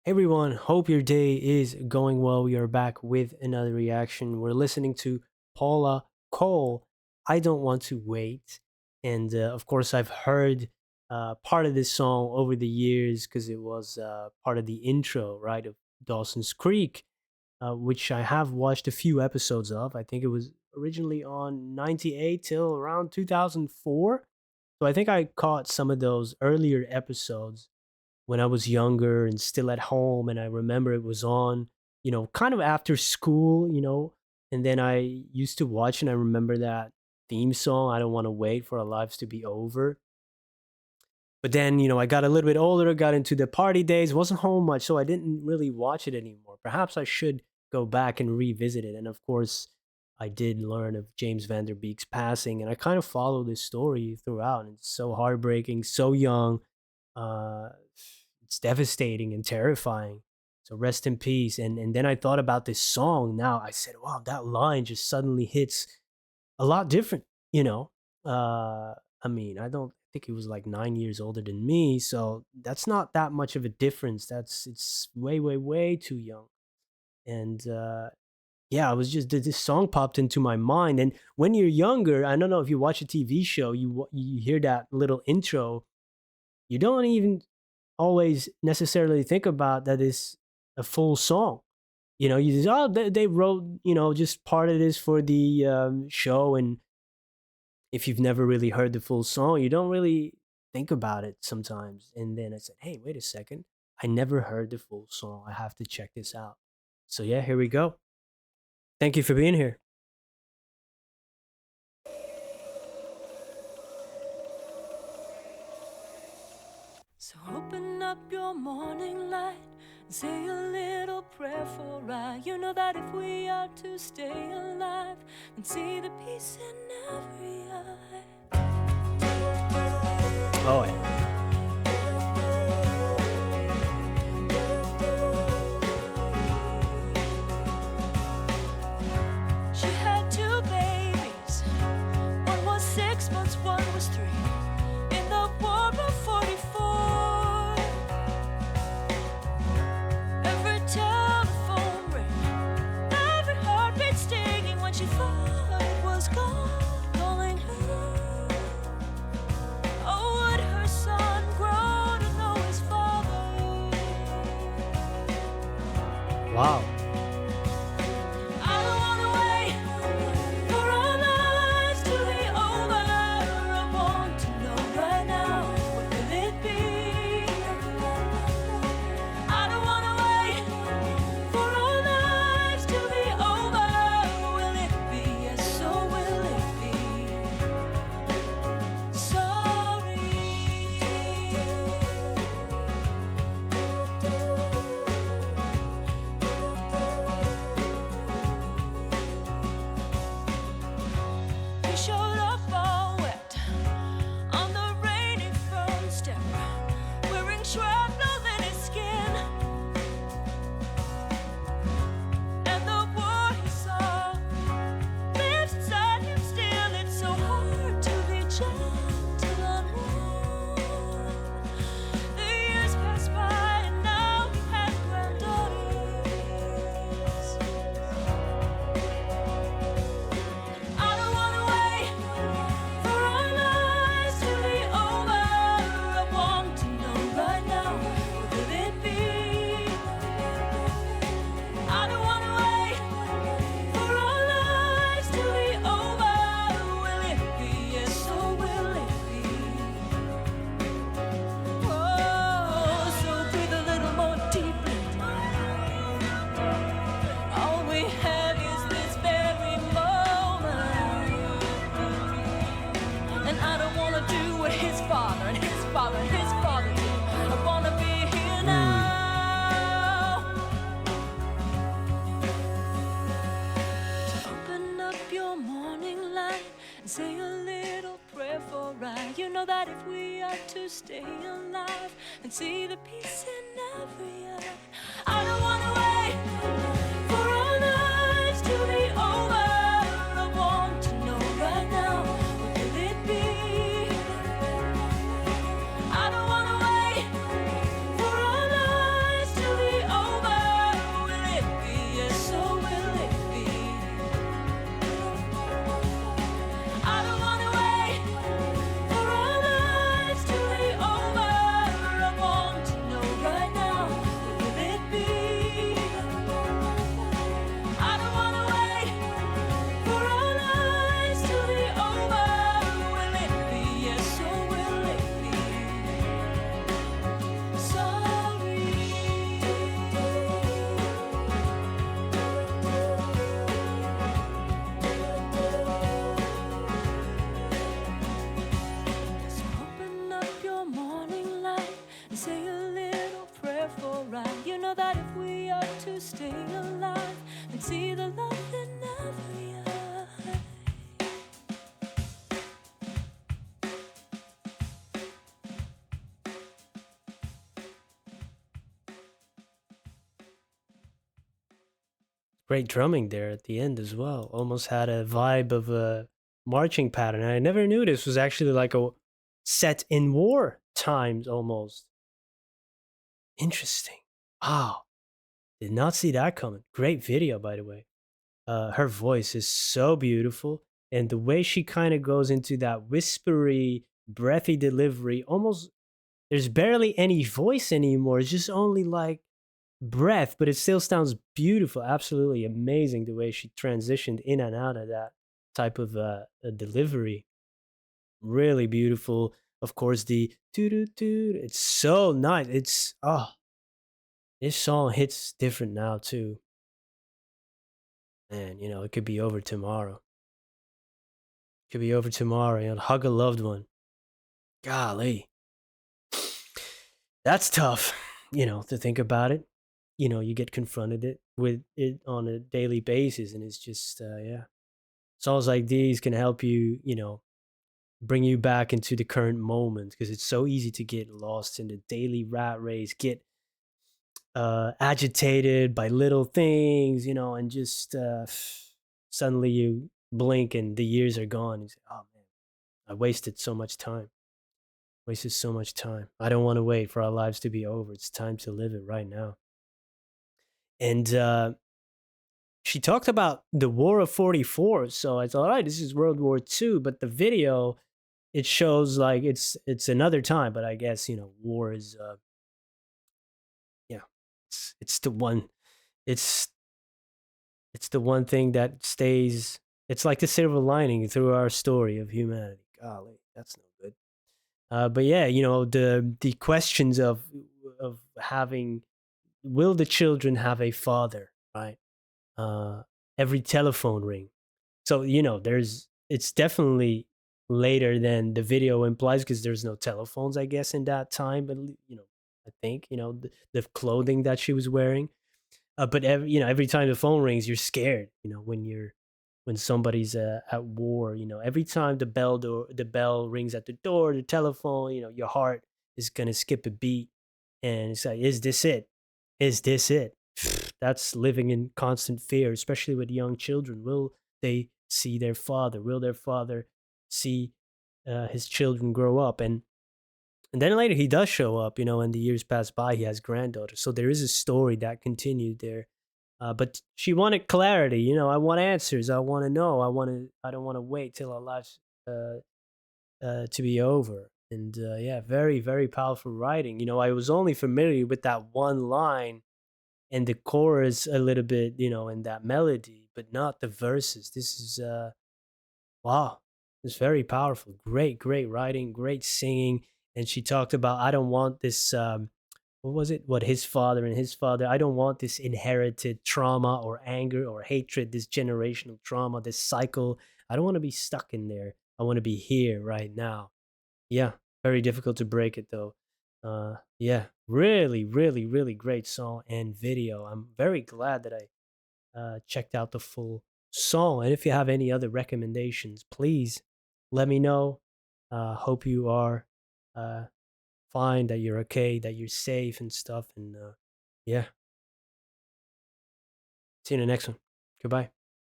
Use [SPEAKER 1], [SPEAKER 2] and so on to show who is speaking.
[SPEAKER 1] Hey everyone, hope your day is going well. We are back with another reaction. We're listening to Paula Cole, I Don't Want to Wait. And of course, I've heard part of this song over the years because it was part of the intro, right, of Dawson's Creek, which I have watched a few episodes of. I think it was originally on 98 till around 2004. So I think I caught some of those earlier episodes when I was younger and still at home. And I remember it was on, kind of after school, and then I used to watch and I remember that theme song, I Don't Want to Wait for Our Lives to Be Over. But then, I got a little bit older, got into the party days, wasn't home much, so I didn't really watch it anymore. Perhaps I should go back and revisit it. And of course, I did learn of James Van Der Beek's passing, and I kind of follow this story throughout. And it's so heartbreaking, so young, uh, it's devastating and terrifying. So rest in peace. And then I thought about this song. Now I said, wow, that line just suddenly hits a lot different. You know, uh, I mean, I don't think he was like 9 years older than me, so that's not that much of a difference. It's way, way, way too young. And yeah, I was just this song popped into my mind. And when you're younger, I don't know if you watch a TV show, you hear that little intro, you don't even always necessarily think about that is a full song. You just, oh, they wrote, just part of this for the show. And if you've never really heard the full song, you don't really think about it sometimes. And then I said, hey, wait a second. I never heard the full song. I have to check this out. So yeah, here we go. Thank you for being here.
[SPEAKER 2] So open up your morning light and say a little prayer for I. You know that if we are to stay alive and see the peace in every eye.
[SPEAKER 1] Oh, yeah.
[SPEAKER 2] She had two babies. One was 6 months, one was 3. In the war of 44. Every telephone ring, every heartbeat stinging when she thought it was gone, calling her. Oh, would her son grow to know his father?
[SPEAKER 1] Wow.
[SPEAKER 2] I don't wanna wait for our lives to be over. I want to know right now, what will it be? I don't wanna wait for our lives to be over. Will it be? Yes, so will it be? Sorry. He showed up all wet on the rainy front step, wearing shrapnel in his skin. And the war he saw lives inside him still. It's so hard to be gentle and warm. The years pass by and now he has granddaughters. I don't wanna wait for our lives to be over. I want to know right now, what will it be? I don't wanna wait for our lives to be over. Will it be? Yes, so will it be? Oh, so breathe a little more deeply. All we have is this very moment. And I don't wanna do what his father and his father and his father did. I wanna be here now. So open up your morning light and say a little prayer for I. You know that if we are to stay alive and see the peace in every eye, I don't wanna wait for our lives to be over. I want to know right now, what will it be? I don't wanna wait for our lives to be You know that if we are to stay alive and see the love in every eye.
[SPEAKER 1] Great drumming there at the end as well. Almost had a vibe of a marching pattern. I never knew this was actually like a set in war times almost. Interesting. Wow. Did not see that coming. Great video, by the way. Her voice is so beautiful. And the way she kind of goes into that whispery, breathy delivery, almost there's barely any voice anymore. It's just only like breath, but it still sounds beautiful. Absolutely amazing the way she transitioned in and out of that type of delivery. Really beautiful. Of course, the doo doo doo. It's so nice. It's this song hits different now too. Man, it could be over tomorrow. Could be over tomorrow. Hug a loved one. Golly, that's tough. To think about it. You get confronted with it on a daily basis, and it's just yeah. Songs like these can help you, bring you back into the current moment because it's so easy to get lost in the daily rat race, get agitated by little things, and just suddenly you blink and the years are gone. You say, "Oh man, I wasted so much time. Wasted so much time. I don't want to wait for our lives to be over. It's time to live it right now." And she talked about the War of 44. So I thought, all right, this is World War II, but the video it shows like it's another time. But I guess war is yeah, it's the one it's it's the one thing that stays. It's like the silver lining through our story of humanity. Golly, that's no good. But yeah, the questions of having will the children have a father, right? Uh, every telephone ring. So there's it's definitely later than the video implies because there's no telephones, I guess, in that time. But I think the clothing that she was wearing. But every time the phone rings, you're scared. When somebody's at war. Every time the bell rings at the door, the telephone. Your heart is gonna skip a beat, and it's like, is this it? Is this it? That's living in constant fear, especially with young children. Will they see their father? Will their father see his children grow up? And then later he does show up, and the years pass by. He has granddaughters, so there is a story that continued there. But she wanted clarity. I want answers. I want to know. I don't want to wait till our lives to be over. And yeah, very very powerful writing. I was only familiar with that one line and the chorus a little bit, and that melody, but not the verses. This is wow, it's very powerful. Great, great writing, great singing. And she talked about, I don't want this. What was it? What his father and his father. I don't want this inherited trauma or anger or hatred, this generational trauma, this cycle. I don't want to be stuck in there. I want to be here right now. Yeah, very difficult to break it though. Yeah, really, really, really great song and video. I'm very glad that I checked out the full song. And if you have any other recommendations, please let me know. Hope you are uh, fine, that you're okay, that you're safe and stuff. And yeah, see you in the next one. Goodbye.